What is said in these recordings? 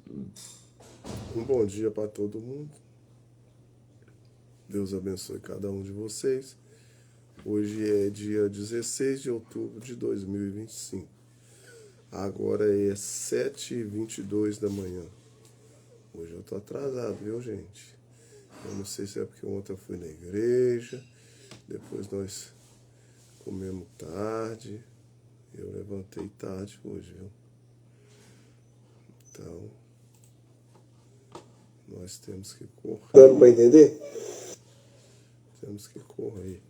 Um bom dia para todo mundo. Deus abençoe cada um de vocês. Hoje é dia 16 de outubro de 2025. Agora é 7h22 da manhã. Hoje eu tô atrasado, viu, gente? Eu não sei se é porque ontem eu fui na igreja, depois nós comemos tarde. Eu levantei tarde hoje, viu? Então, nós temos que correr. Dando para entender? Temos que correr.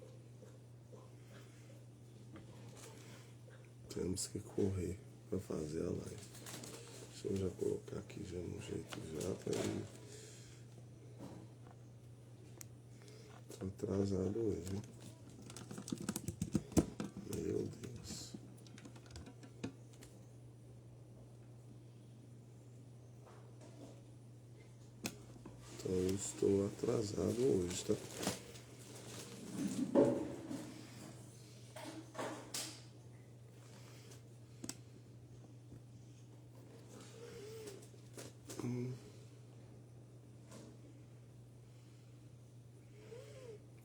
Temos que correr para fazer a live. Deixa eu já colocar aqui já no jeito já para ele. Tô atrasado hoje, hein? Meu Deus. Então eu estou atrasado hoje, tá?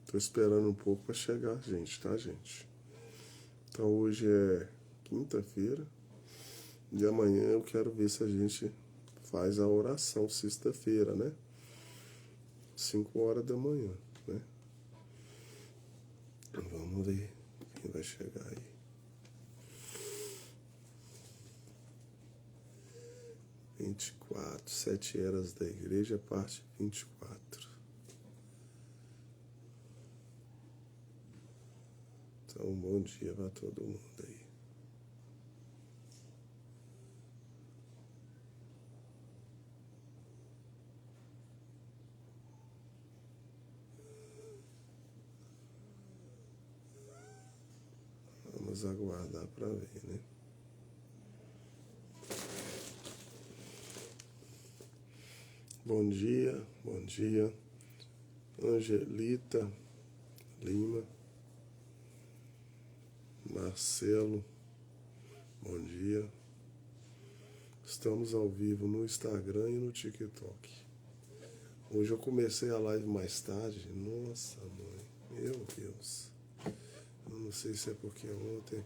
Tô esperando um pouco para chegar, gente, tá, gente? Então hoje é quinta-feira e amanhã eu quero ver se a gente faz a oração sexta-feira, né? 5 horas da manhã, né? Vamos ver quem vai chegar aí. Sete eras da igreja, parte 24. Então, um bom dia para todo mundo aí. Vamos aguardar para ver, né? Bom dia, Angelita Lima, Marcelo, bom dia. Estamos ao vivo no Instagram e no TikTok. Hoje eu comecei a live mais tarde. Nossa, mãe, meu Deus. Eu não sei se é porque ontem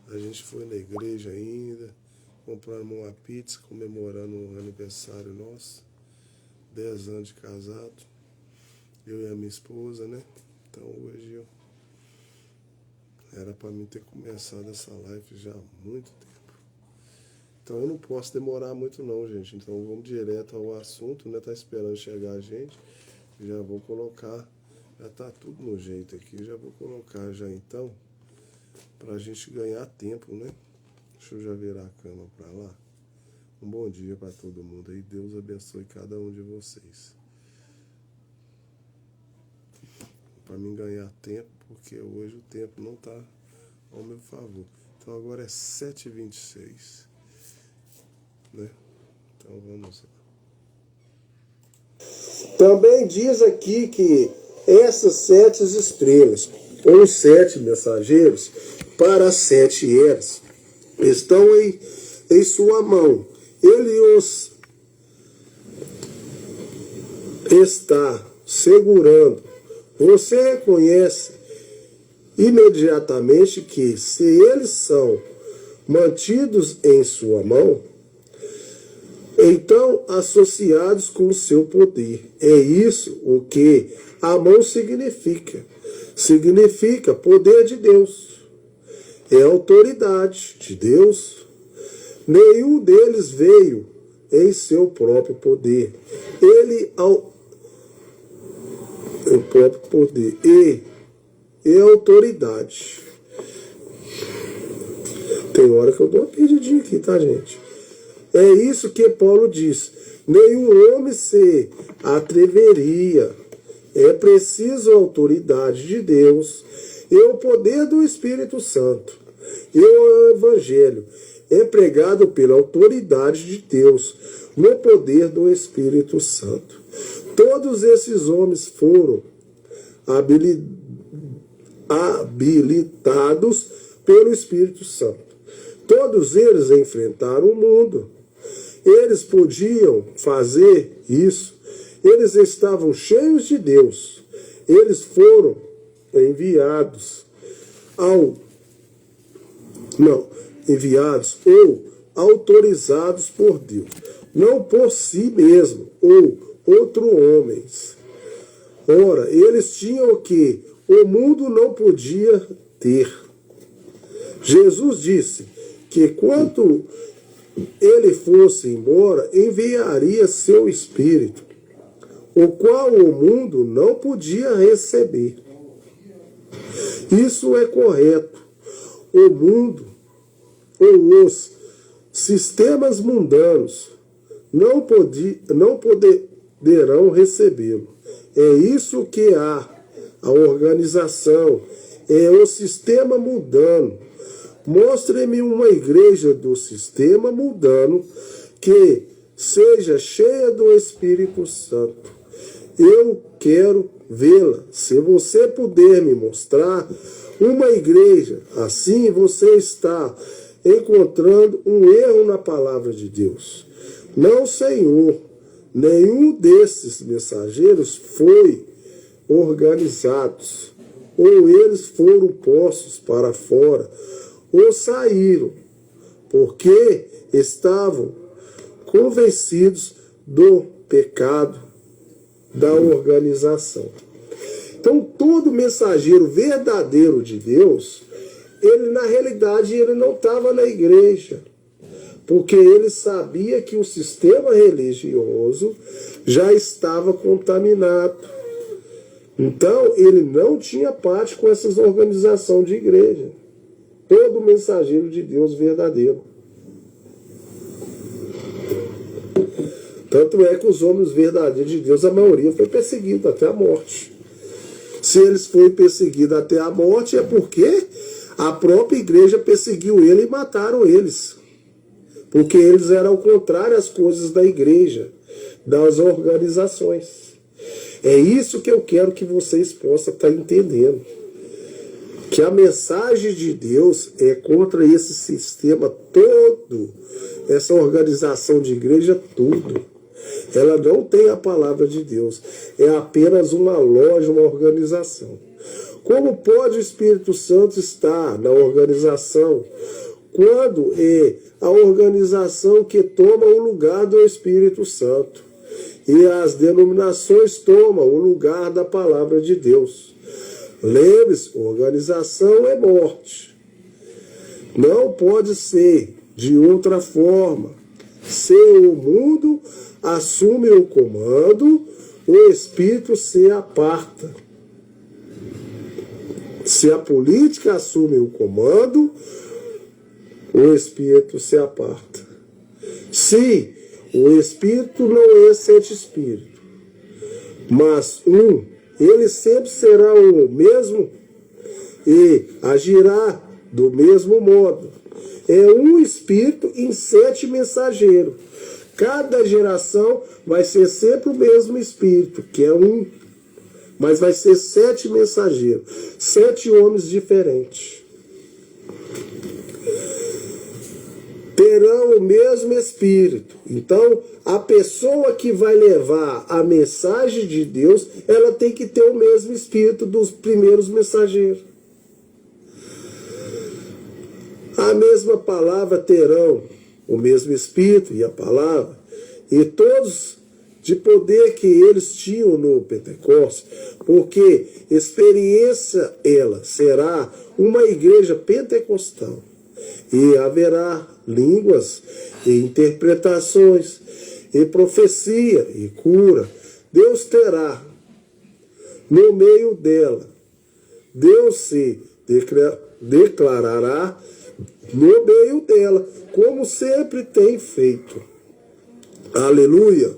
a gente foi na igreja ainda, compramos uma pizza comemorando o aniversário nosso. 10 anos de casado, eu e a minha esposa, né? Então hoje era para mim ter começado essa live já há muito tempo. Então eu não posso demorar muito não, gente. Então vamos direto ao assunto, né? Tá esperando chegar a gente. Já vou colocar, já tá tudo no jeito aqui. Já vou colocar já então, pra gente ganhar tempo, né? Deixa eu já virar a cama para lá. Um bom dia para todo mundo aí. Deus abençoe cada um de vocês. Para mim ganhar tempo, porque hoje o tempo não está ao meu favor. Então agora é 7h26. Né? Então vamos lá. Também diz aqui que essas 7 estrelas, ou 7 mensageiros, para as 7 eras, estão em sua mão. Ele os está segurando. Você reconhece imediatamente que, se eles são mantidos em sua mão, então associados com o seu poder. É isso o que a mão significa. Significa poder de Deus. É autoridade de Deus. Nenhum deles veio em seu próprio poder. O próprio poder e autoridade. Tem hora que eu dou uma pedidinha aqui, tá, gente? É isso que Paulo diz. Nenhum homem se atreveria. É preciso a autoridade de Deus e o poder do Espírito Santo. E o Evangelho é pregado pela autoridade de Deus, no poder do Espírito Santo. Todos esses homens foram habilitados pelo Espírito Santo. Todos eles enfrentaram o mundo eles podiam fazer isso. Eles estavam cheios de Deus. Eles foram enviados ou autorizados por Deus, não por si mesmo ou outros homens. Ora, eles tinham o que o mundo não podia ter. Jesus disse que quando ele fosse embora, enviaria seu Espírito, o qual o mundo não podia receber. Isso é correto. O mundo ou os sistemas mundanos não poderão recebê-lo. É isso que a organização, é o sistema mundano. Mostre-me uma igreja do sistema mundano que seja cheia do Espírito Santo. Eu quero vê-la. Se você puder me mostrar uma igreja assim, você está encontrando um erro na palavra de Deus. Não, Senhor, nenhum desses mensageiros foi organizados, ou eles foram postos para fora, ou saíram, porque estavam convencidos do pecado da organização. Então, todo mensageiro verdadeiro de Deus, ele na realidade ele não estava na igreja, porque ele sabia que o sistema religioso já estava contaminado. Então, ele não tinha parte com essas organizações de igreja. Todo mensageiro de Deus verdadeiro. Tanto é que os homens verdadeiros de Deus, a maioria foi perseguida até a morte. Se eles foram perseguidos até a morte, é porque a própria igreja perseguiu ele e mataram eles. Porque eles eram contrários às coisas da igreja, das organizações. É isso que eu quero que vocês possam estar entendendo. Que a mensagem de Deus é contra esse sistema todo, essa organização de igreja, tudo. Ela não tem a palavra de Deus. É apenas uma loja, uma organização. Como pode o Espírito Santo estar na organização quando é a organização que toma o lugar do Espírito Santo? E as denominações tomam o lugar da palavra de Deus. Lembre-se, organização é morte. Não pode ser de outra forma. Se o mundo assume o comando, o Espírito se aparta. Se a política assume o comando, o Espírito se aparta. Se o Espírito não é sete Espírito, mas ele sempre será o mesmo e agirá do mesmo modo. É um Espírito em 7 mensageiros. Cada geração vai ser sempre o mesmo Espírito, que é um, mas vai ser 7 mensageiros, 7 homens diferentes. Terão o mesmo Espírito. Então, a pessoa que vai levar a mensagem de Deus, ela tem que ter o mesmo Espírito dos primeiros mensageiros. A mesma palavra terão o mesmo Espírito e a palavra, e todos de poder que eles tinham no Pentecostes, porque experiência ela será uma igreja pentecostal, e haverá línguas e interpretações, e profecia e cura. Deus terá no meio dela. Deus se declarará no meio dela, como sempre tem feito. Aleluia!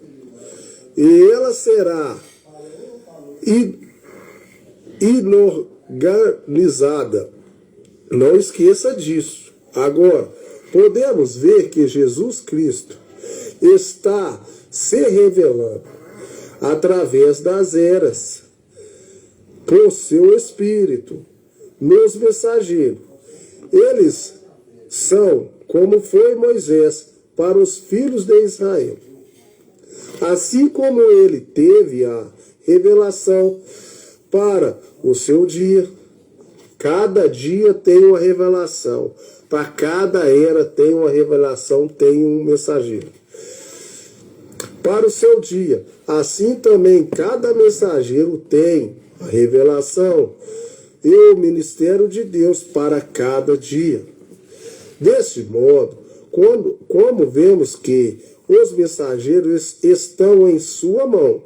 E ela será inorganizada. Não esqueça disso. Agora, podemos ver que Jesus Cristo está se revelando através das eras, por seu Espírito, nos mensageiros. Eles são como foi Moisés, para os filhos de Israel. Assim como ele teve a revelação para o seu dia, cada dia tem uma revelação. Para cada era tem uma revelação, tem um mensageiro. Para o seu dia, assim também cada mensageiro tem a revelação e o ministério de Deus para cada dia. Desse modo, como vemos que os mensageiros estão em sua mão,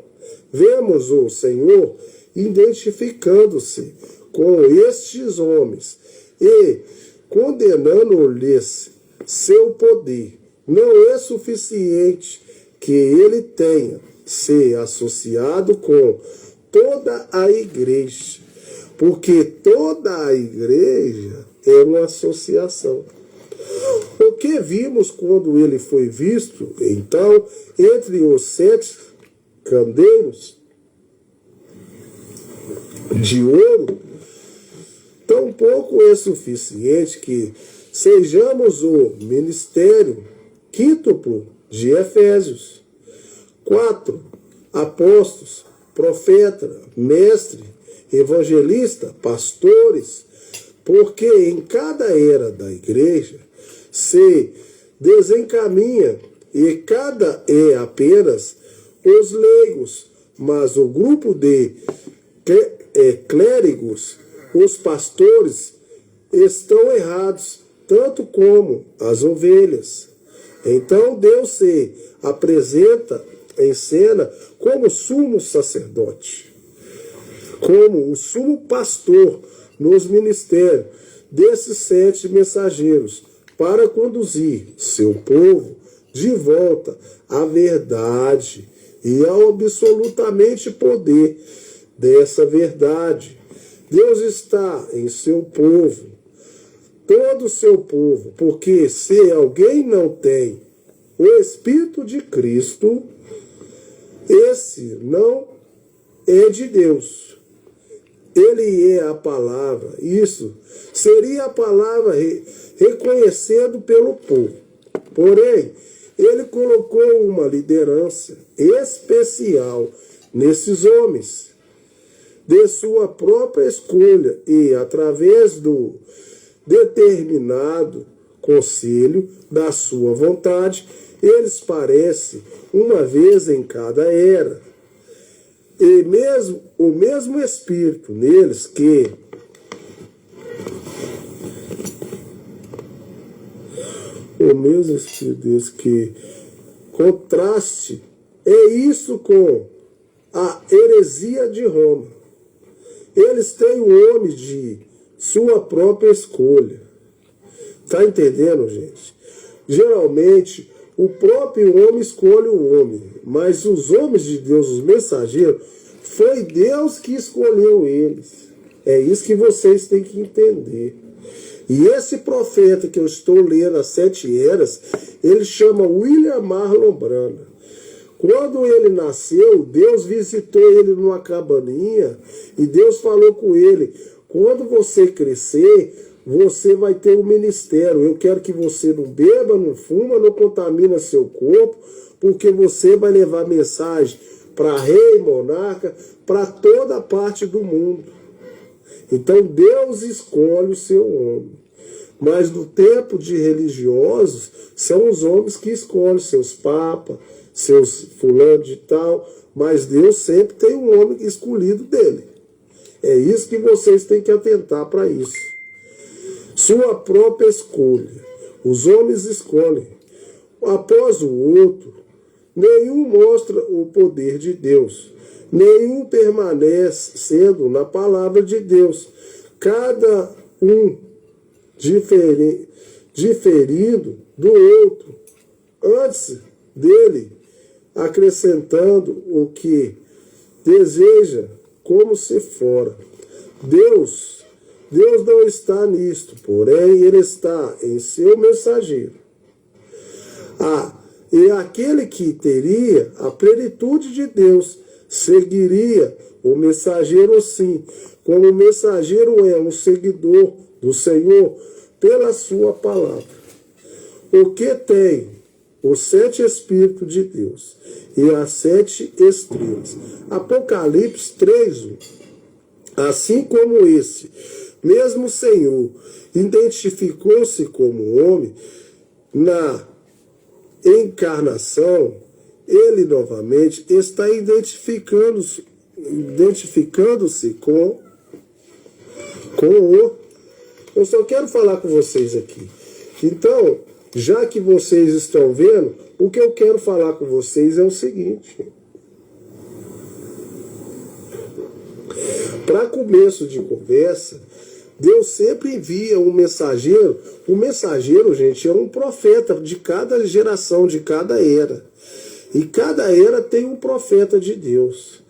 vemos o Senhor identificando-se com estes homens e condenando-lhes seu poder. Não é suficiente que ele tenha se associado com toda a igreja, porque toda a igreja é uma associação. O que vimos quando ele foi visto, então, entre os 7 candeiros de ouro, tampouco é suficiente que sejamos o ministério quíntuplo de Efésios. 4 apóstolos, profeta, mestre, evangelista, pastores, porque em cada era da igreja se desencaminha e cada é apenas os leigos, mas o grupo de clérigos, os pastores, estão errados, tanto como as ovelhas. Então Deus se apresenta em cena como sumo sacerdote, como o sumo pastor nos ministérios desses 7 mensageiros, para conduzir seu povo de volta à verdade e ao absolutamente poder dessa verdade. Deus está em seu povo, todo o seu povo, porque se alguém não tem o Espírito de Cristo, esse não é de Deus. Ele é a palavra. Isso seria a palavra reconhecendo pelo povo. Porém, ele colocou uma liderança especial nesses homens, de sua própria escolha, e através do determinado conselho da sua vontade, eles parecem uma vez em cada era. E mesmo o mesmo Espírito neles que contraste é isso com a heresia de Roma. Eles têm o homem de sua própria escolha. Tá entendendo, gente? Geralmente, o próprio homem escolhe o homem, mas os homens de Deus, os mensageiros, foi Deus que escolheu eles. É isso que vocês têm que entender. E esse profeta que eu estou lendo, as 7 eras, ele chama William Marlon Branham. Quando ele nasceu, Deus visitou ele numa cabaninha e Deus falou com ele: quando você crescer, você vai ter um ministério. Eu quero que você não beba, não fuma, não contamina seu corpo, porque você vai levar mensagem para rei, monarca, para toda parte do mundo. Então Deus escolhe o seu homem. Mas no tempo de religiosos, são os homens que escolhem seus papas, seus fulano de tal, mas Deus sempre tem um homem escolhido dele. É isso que vocês têm que atentar para isso. Sua própria escolha. Os homens escolhem. Após o outro, nenhum mostra o poder de Deus. Nenhum permanece sendo na palavra de Deus. Cada um diferindo do outro. Antes dele, acrescentando o que deseja, como se fora. Deus não está nisto, porém ele está em seu mensageiro. E aquele que teria a plenitude de Deus seguiria o mensageiro sim, como o mensageiro é um seguidor do Senhor pela sua palavra. O que tem os 7 Espíritos de Deus e as 7 estrelas. Apocalipse 3:1. Assim como esse mesmo Senhor identificou-se como homem na encarnação, ele novamente está identificando-se com o... Eu só quero falar com vocês aqui. Então, já que vocês estão vendo, o que eu quero falar com vocês é o seguinte. Para começo de conversa, Deus sempre envia um mensageiro. O mensageiro, gente, é um profeta de cada geração, de cada era. E cada era tem um profeta de Deus.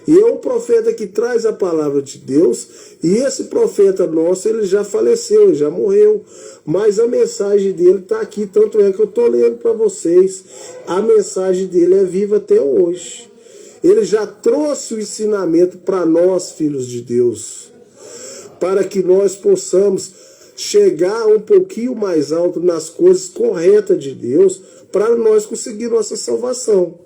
E é um profeta que traz a palavra de Deus. E esse profeta nosso, ele já faleceu, ele já morreu. Mas a mensagem dele está aqui. Tanto é que eu estou lendo para vocês. A mensagem dele é viva até hoje. Ele já trouxe o ensinamento para nós, filhos de Deus, para que nós possamos chegar um pouquinho mais alto nas coisas corretas de Deus, para nós conseguir nossa salvação.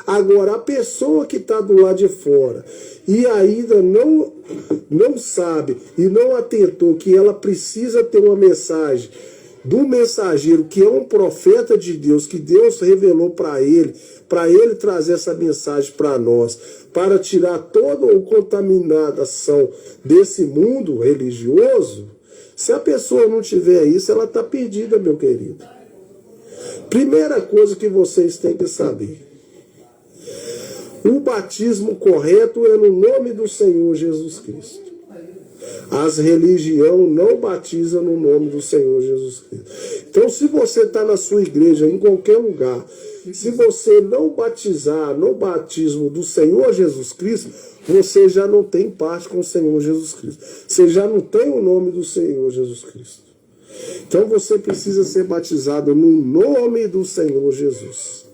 Agora, a pessoa que está do lado de fora e ainda não sabe e não atentou que ela precisa ter uma mensagem do mensageiro, que é um profeta de Deus, que Deus revelou para ele trazer essa mensagem para nós, para tirar toda a contaminação desse mundo religioso. Se a pessoa não tiver isso, ela está perdida, meu querido. Primeira coisa que vocês têm que saber: o batismo correto é no nome do Senhor Jesus Cristo. As religiões não batizam no nome do Senhor Jesus Cristo. Então, se você está na sua igreja, em qualquer lugar, se você não batizar no batismo do Senhor Jesus Cristo, você já não tem parte com o Senhor Jesus Cristo. Você já não tem o nome do Senhor Jesus Cristo. Então, você precisa ser batizado no nome do Senhor Jesus.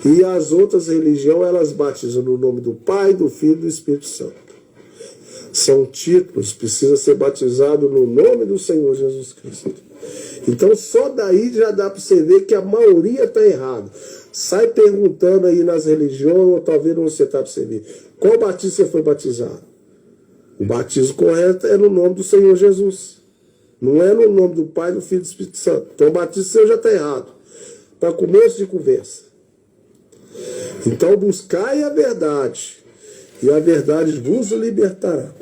E as outras religiões, elas batizam no nome do Pai, do Filho e do Espírito Santo. São títulos, precisa ser batizado no nome do Senhor Jesus Cristo. Então, só daí já dá para você ver que a maioria está errada. Sai perguntando aí nas religiões, ou talvez não você está para você ver. Qual batismo você foi batizado? O batismo correto é no nome do Senhor Jesus. Não é no nome do Pai, do Filho e do Espírito Santo. Então, o batismo seu já está errado. Para começo de conversa. Então, buscai a verdade, e a verdade vos libertará.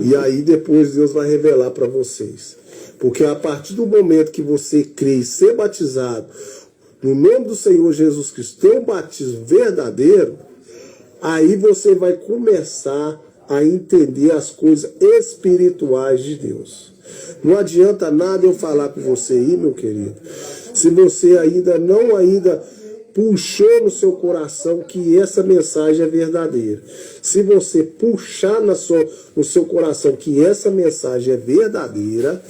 E aí depois Deus vai revelar para vocês. Porque a partir do momento que você crê e ser batizado no nome do Senhor Jesus Cristo, ter um batismo verdadeiro, aí você vai começar a entender as coisas espirituais de Deus. Não adianta nada eu falar com você aí, meu querido, se você ainda puxou no seu coração que essa mensagem é verdadeira. Se você puxar no seu coração que essa mensagem é verdadeira,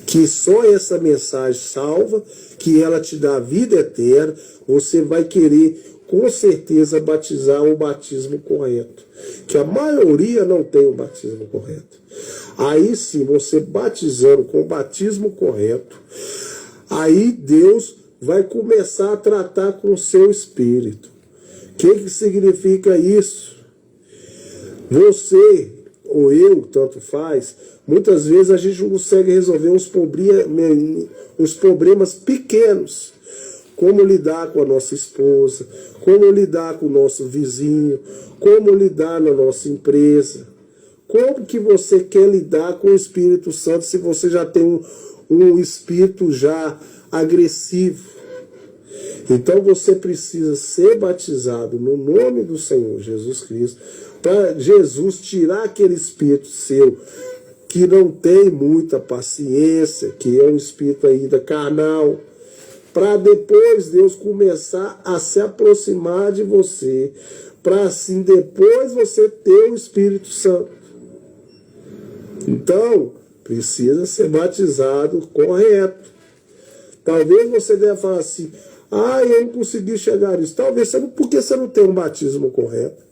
que só essa mensagem salva, que ela te dá vida eterna, você vai querer com certeza batizar o batismo correto. Que a maioria não tem o batismo correto. Aí sim, você batizando com o batismo correto, aí Deus vai começar a tratar com o seu espírito. O que significa isso? Você ou eu, tanto faz, muitas vezes a gente não consegue resolver os problemas pequenos. Como lidar com a nossa esposa, como lidar com o nosso vizinho, como lidar na nossa empresa. Como que você quer lidar com o Espírito Santo se você já tem um espírito já agressivo? Então você precisa ser batizado no nome do Senhor Jesus Cristo, para Jesus tirar aquele espírito seu que não tem muita paciência, que é um espírito ainda carnal, para depois Deus começar a se aproximar de você, para assim depois você ter o Espírito Santo. Então, precisa ser batizado correto. Talvez você deva falar assim: eu não consegui chegar nisso. Talvez porque você não tem um batismo correto.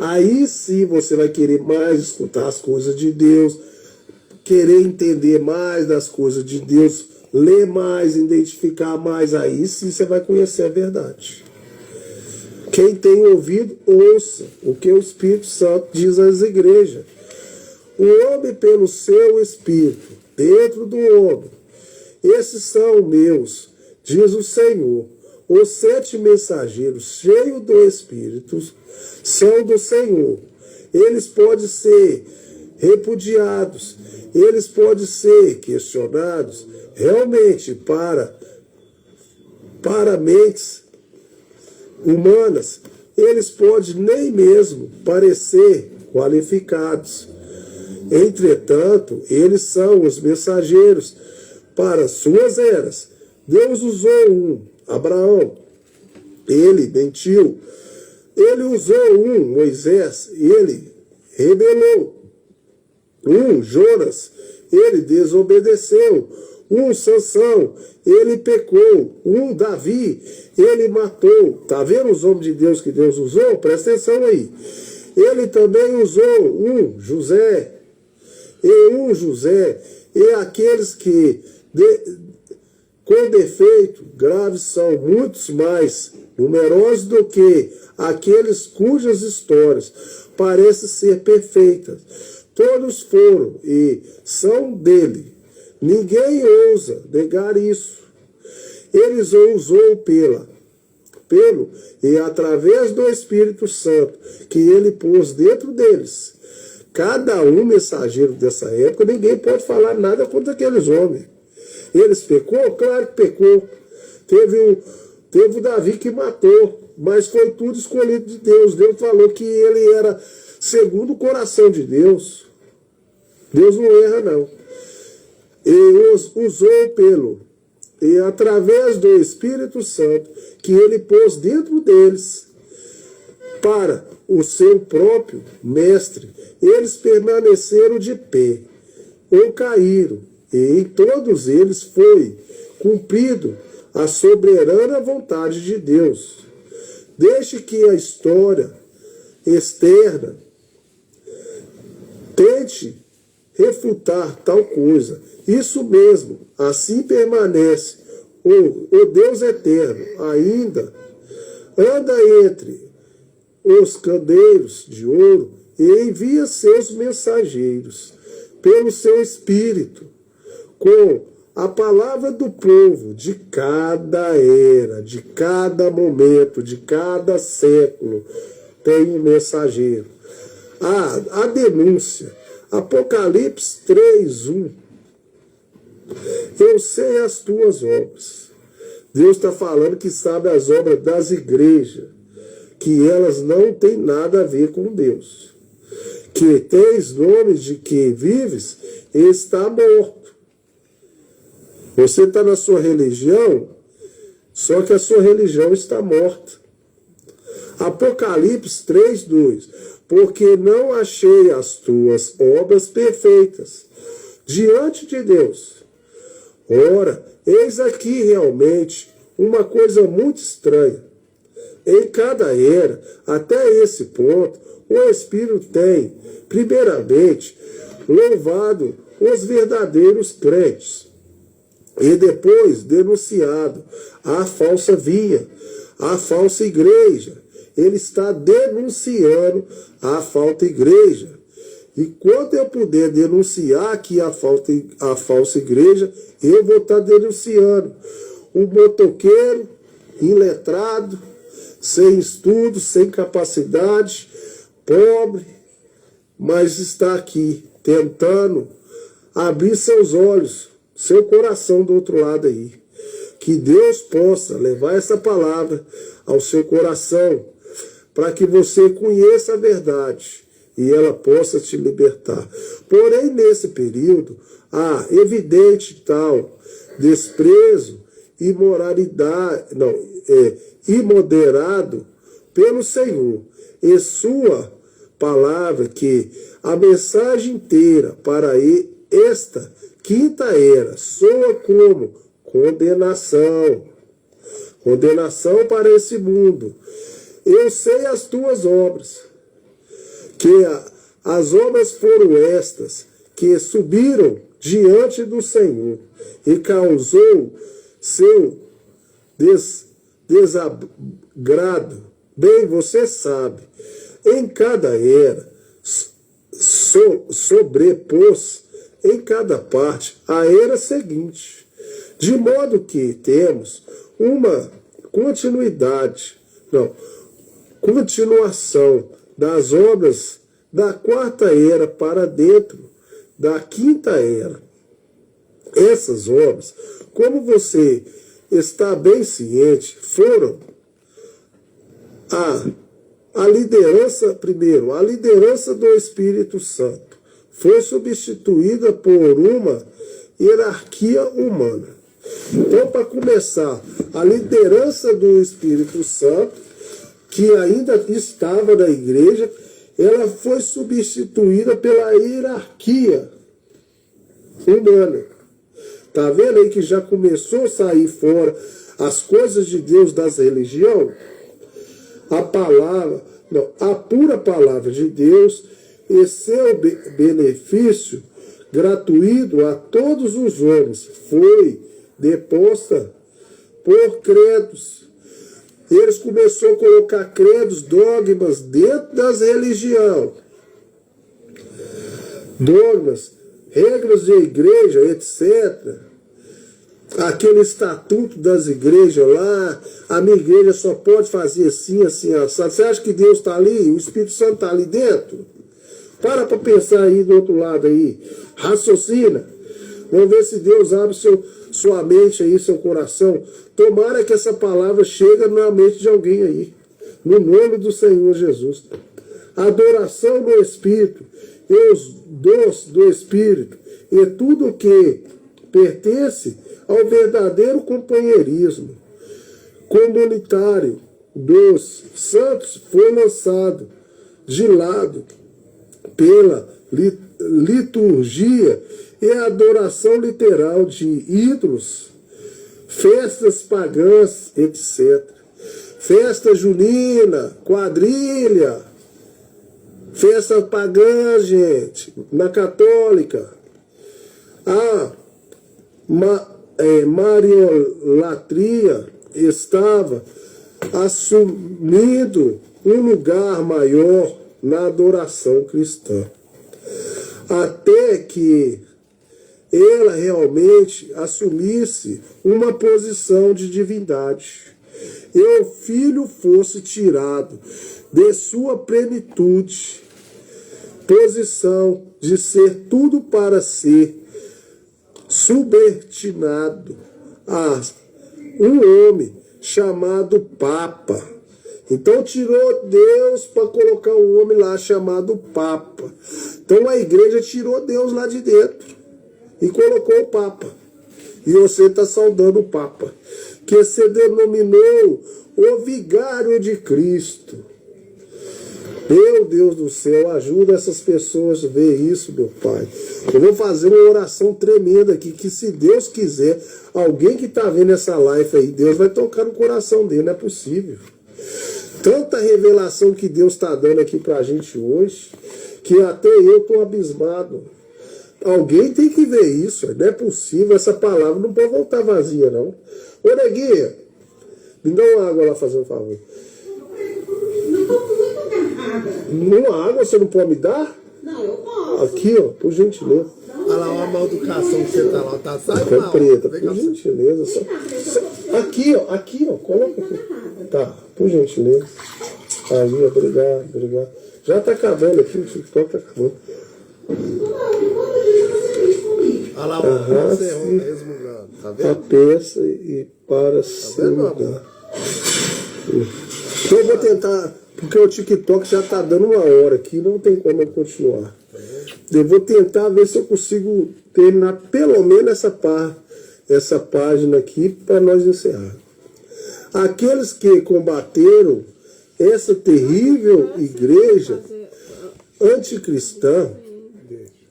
Aí sim você vai querer mais escutar as coisas de Deus, querer entender mais das coisas de Deus, ler mais, identificar mais, aí sim você vai conhecer a verdade. Quem tem ouvido, ouça o que o Espírito Santo diz às igrejas. O homem pelo seu Espírito, dentro do homem. Esses são meus, diz o Senhor. Os 7 mensageiros cheios do Espírito são do Senhor. Eles podem ser repudiados, eles podem ser questionados, realmente para mentes humanas, eles podem nem mesmo parecer qualificados. Entretanto, eles são os mensageiros para suas eras. Deus usou Abraão, ele mentiu. Ele usou Moisés, ele rebelou. Jonas, ele desobedeceu. Sansão, ele pecou. Davi, ele matou. Tá vendo os homens de Deus que Deus usou? Presta atenção aí. Ele também usou José. José. E aqueles que com defeito graves são muitos mais numerosos do que aqueles cujas histórias parecem ser perfeitas. Todos foram e são dele. Ninguém ousa negar isso. Eles o usou pelo e através do Espírito Santo que ele pôs dentro deles. Cada mensageiro dessa época, ninguém pode falar nada contra aqueles homens. Eles pecou? Claro que pecou. Teve o Davi que matou, mas foi tudo escolhido de Deus. Deus falou que ele era segundo o coração de Deus. Deus não erra, não. E os usou e através do Espírito Santo que ele pôs dentro deles para o seu próprio mestre. Eles permaneceram de pé ou caíram, e em todos eles foi cumprido a soberana vontade de Deus. Deixe que a história externa tente refutar tal coisa. Isso mesmo, assim permanece o Deus eterno, ainda anda entre os candeeiros de ouro e envia seus mensageiros pelo seu Espírito, com a palavra do povo de cada era, de cada momento, de cada século, tem um mensageiro. A denúncia, Apocalipse 3:1. Eu sei as tuas obras. Deus está falando que sabe as obras das igrejas, que elas não têm nada a ver com Deus. Que tens nomes de que vives e está morto. Você está na sua religião, só que a sua religião está morta. Apocalipse 3:2. Porque não achei as tuas obras perfeitas diante de Deus. Ora, eis aqui realmente uma coisa muito estranha. Em cada era, até esse ponto, o Espírito tem, primeiramente, louvado os verdadeiros crentes e depois denunciado a falsa via, a falsa igreja. Ele está denunciando a falsa igreja. E quando eu puder denunciar aqui a falsa igreja, eu vou estar denunciando o motoqueiro, iletrado, sem estudo, sem capacidade, pobre, mas está aqui tentando abrir seus olhos, seu coração do outro lado aí. Que Deus possa levar essa palavra ao seu coração, para que você conheça a verdade e ela possa te libertar. Porém, nesse período, há evidente tal desprezo, imoderado pelo Senhor. E sua palavra, que a mensagem inteira para esta quinta era soa como condenação. Condenação para esse mundo. Eu sei as tuas obras, que as obras foram estas, que subiram diante do Senhor e causou seu desagrado. Bem, você sabe, em cada era sobrepôs em cada parte a era seguinte, de modo que temos uma continuação das obras da quarta era para dentro da quinta era. Essas obras, como você está bem ciente, foram a liderança, primeiro, a liderança do Espírito Santo foi substituída por uma hierarquia humana. Então, para começar, a liderança do Espírito Santo, que ainda estava na igreja, ela foi substituída pela hierarquia humana. Tá vendo aí que já começou a sair fora as coisas de Deus das religiões? A pura palavra de Deus e seu benefício gratuito a todos os homens foi deposta por credos. Eles começaram a colocar credos, dogmas dentro das religiões. Dogmas, regras de igreja, etc. Aquele estatuto das igrejas lá, a minha igreja só pode fazer assim, assim, assado. Você acha que Deus está ali? O Espírito Santo está ali dentro? Para pensar aí do outro lado aí. Raciocina. Vamos ver se Deus abre sua mente aí, seu coração. Tomara que essa palavra chegue na mente de alguém aí. No nome do Senhor Jesus. Adoração do Espírito e os dons do Espírito e tudo que pertence ao verdadeiro companheirismo comunitário dos santos foi lançado de lado pela liturgia e adoração literal de ídolos, festas pagãs, etc. Festa junina, quadrilha, festa pagã, gente, na católica. A mariolatria estava assumindo um lugar maior na adoração cristã, até que ela realmente assumisse uma posição de divindade e o Filho fosse tirado de sua plenitude, posição de ser tudo para ser subordinado a um homem chamado Papa. Então tirou Deus para colocar um homem lá chamado Papa. Então a igreja tirou Deus lá de dentro e colocou o Papa. E você está saudando o Papa, que se denominou o Vigário de Cristo. Meu Deus do céu, ajuda essas pessoas a ver isso, meu Pai. Eu vou fazer uma oração tremenda aqui, que se Deus quiser, alguém que está vendo essa live aí, Deus vai tocar no coração dele, não é possível. Tanta revelação que Deus está dando aqui para a gente hoje, que até eu estou abismado. Alguém tem que ver isso, não é possível, essa palavra não pode voltar vazia, não. Ô, Neguinha, me dá uma água lá, fazendo um favor. Uma água você não pode me dar? Não, eu posso. Aqui, ó, por gentileza. Olha lá uma malducação que você tá lá, tá? Sai Café lá, preta, ó. por gentileza. Aqui, ó, coloca aqui. Tá, por gentileza. Aí, obrigado. Já tá acabando aqui, o TikTok tá acabando. Olha lá, ó, resmungando, tá A vendo? peça e para se mudar. Então eu vou tentar, porque o TikTok já tá dando uma hora aqui, não tem como eu continuar. Eu vou tentar ver se eu consigo terminar pelo menos essa página aqui para nós encerrar. Aqueles que combateram essa terrível igreja anticristã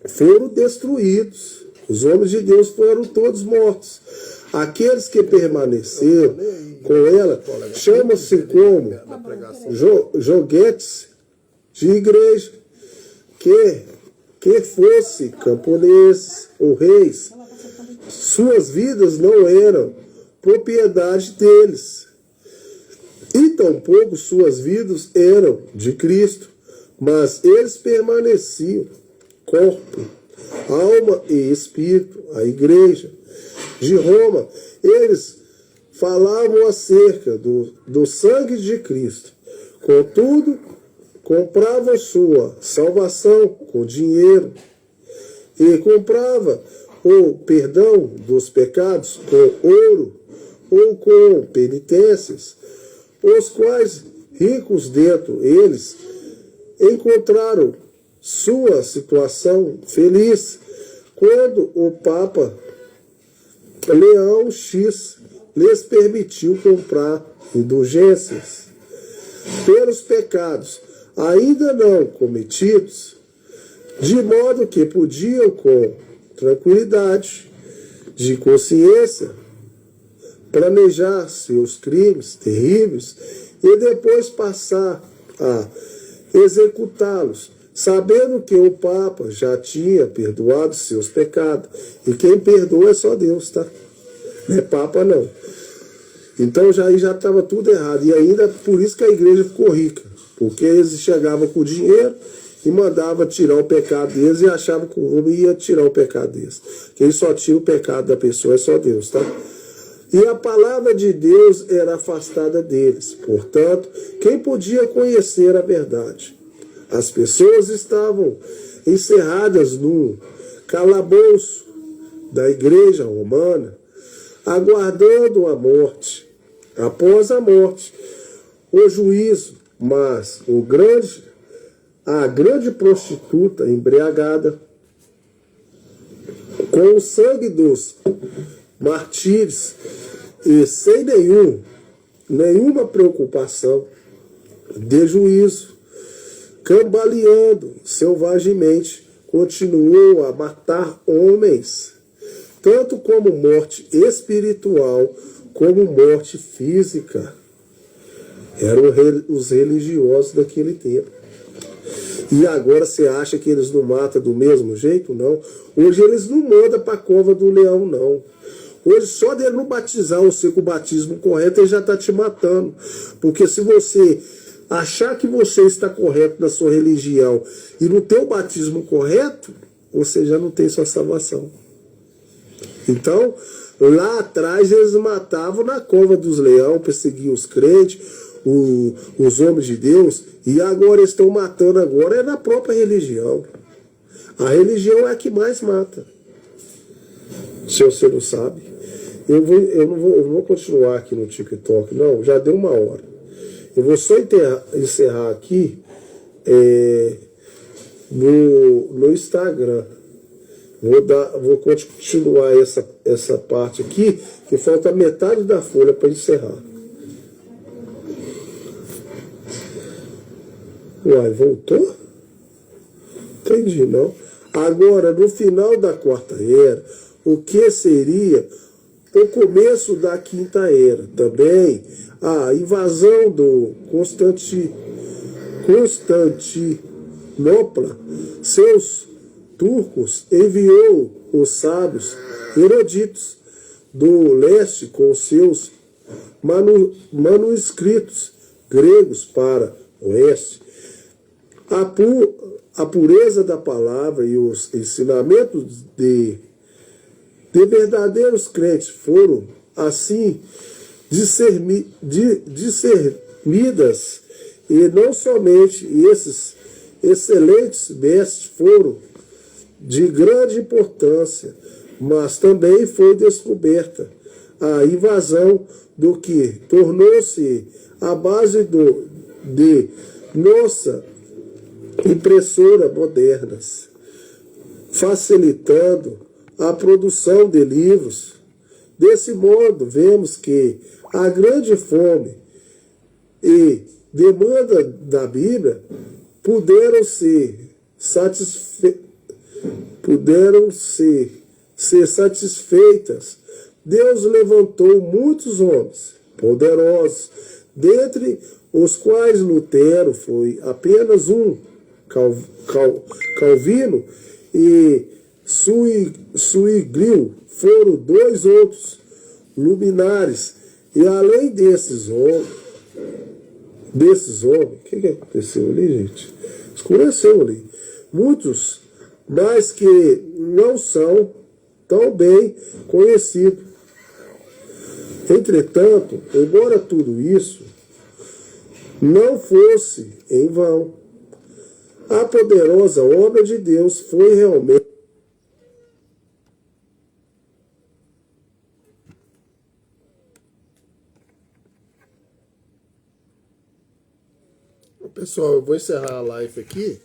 foram destruídos. Os homens de Deus foram todos mortos. Aqueles que permaneceram com ela chamam-se como joguetes de igreja, que que fosse camponeses ou reis, suas vidas não eram propriedade deles, e tampouco suas vidas eram de Cristo, mas eles permaneciam corpo, alma e espírito, a igreja de Roma. Eles falavam acerca do sangue de Cristo. Contudo, compravam sua salvação com dinheiro e comprava o perdão dos pecados com ouro ou com penitências, os quais ricos dentro eles encontraram sua situação feliz quando o Papa Leão X lhes permitiu comprar indulgências pelos pecados ainda não cometidos, de modo que podiam com tranquilidade de consciência planejar seus crimes terríveis e depois passar a executá-los, sabendo que o Papa já tinha perdoado seus pecados. E quem perdoa é só Deus, tá? Não é Papa, não. Então já estava tudo errado. E ainda por isso que a igreja ficou rica. Porque eles chegavam com dinheiro e mandavam tirar o pecado deles e achavam que o homem ia tirar o pecado deles. Quem só tira o pecado da pessoa é só Deus, tá? E a palavra de Deus era afastada deles. Portanto, quem podia conhecer a verdade? As pessoas estavam encerradas num calabouço da igreja romana, aguardando a morte. Após a morte, o juízo, mas a grande prostituta embriagada com o sangue dos martírios e sem nenhuma preocupação de juízo, cambaleando selvagemente, continuou a matar homens, tanto como morte espiritual, como morte física. Eram os religiosos daquele tempo. E agora você acha que eles não matam do mesmo jeito? Não. Hoje eles não mandam para a cova do leão, não. Hoje, só de ele não batizar você com o batismo correto, ele já está te matando. Porque se você achar que você está correto na sua religião e não tem o batismo correto, você já não tem sua salvação. Então, lá atrás eles matavam na cova dos leões, perseguiam os crentes, os homens de Deus, e agora eles estão matando agora é na própria religião. A religião é a que mais mata. Se você não sabe. Eu não vou continuar aqui no TikTok, não, já deu 1 hora. Eu vou só encerrar aqui no Instagram. Vou continuar essa parte aqui, que falta metade da folha para encerrar. Uai, voltou? Entendi, não. Agora, no final da 4ª era, o que seria o começo da 5ª era? Também a invasão do Constantinopla, seus turcos, enviou os sábios eruditos do leste com seus manuscritos gregos para o oeste. A pureza da palavra e os ensinamentos de verdadeiros crentes foram assim discernidas, e não somente esses excelentes mestres foram de grande importância, mas também foi descoberta a invasão do que tornou-se a base de nossa impressora modernas, facilitando a produção de livros. Desse modo, vemos que a grande fome e demanda da Bíblia puderam ser satisfeitas. Deus levantou muitos homens poderosos, dentre os quais Lutero foi apenas um Calvino e Suigril foram dois outros luminares. E além desses homens, o que aconteceu ali, gente? Escureceu ali. Muitos, mas que não são tão bem conhecidos. Entretanto, embora tudo isso não fosse em vão, a poderosa obra de Deus foi realmente. Pessoal, eu vou encerrar a live aqui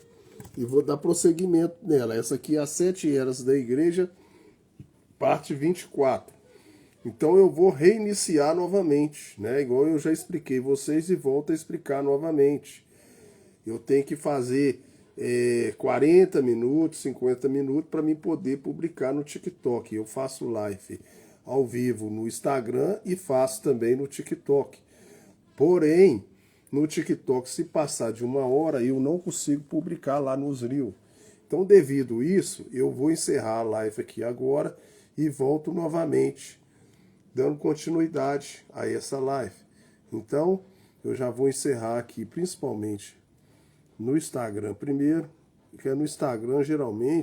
e vou dar prosseguimento nela. Essa aqui é as 7 eras da igreja, parte 24. Então eu vou reiniciar novamente, né? Igual eu já expliquei vocês e volto a explicar novamente. Eu tenho que fazer 40 minutos, 50 minutos para mim poder publicar no TikTok. Eu faço live ao vivo no Instagram e faço também no TikTok. Porém, no TikTok, se passar de 1 hora, eu não consigo publicar lá nos Reels. Então, devido a isso, eu vou encerrar a live aqui agora e volto novamente, dando continuidade a essa live. Então, eu já vou encerrar aqui, principalmente no Instagram primeiro, porque no Instagram, geralmente,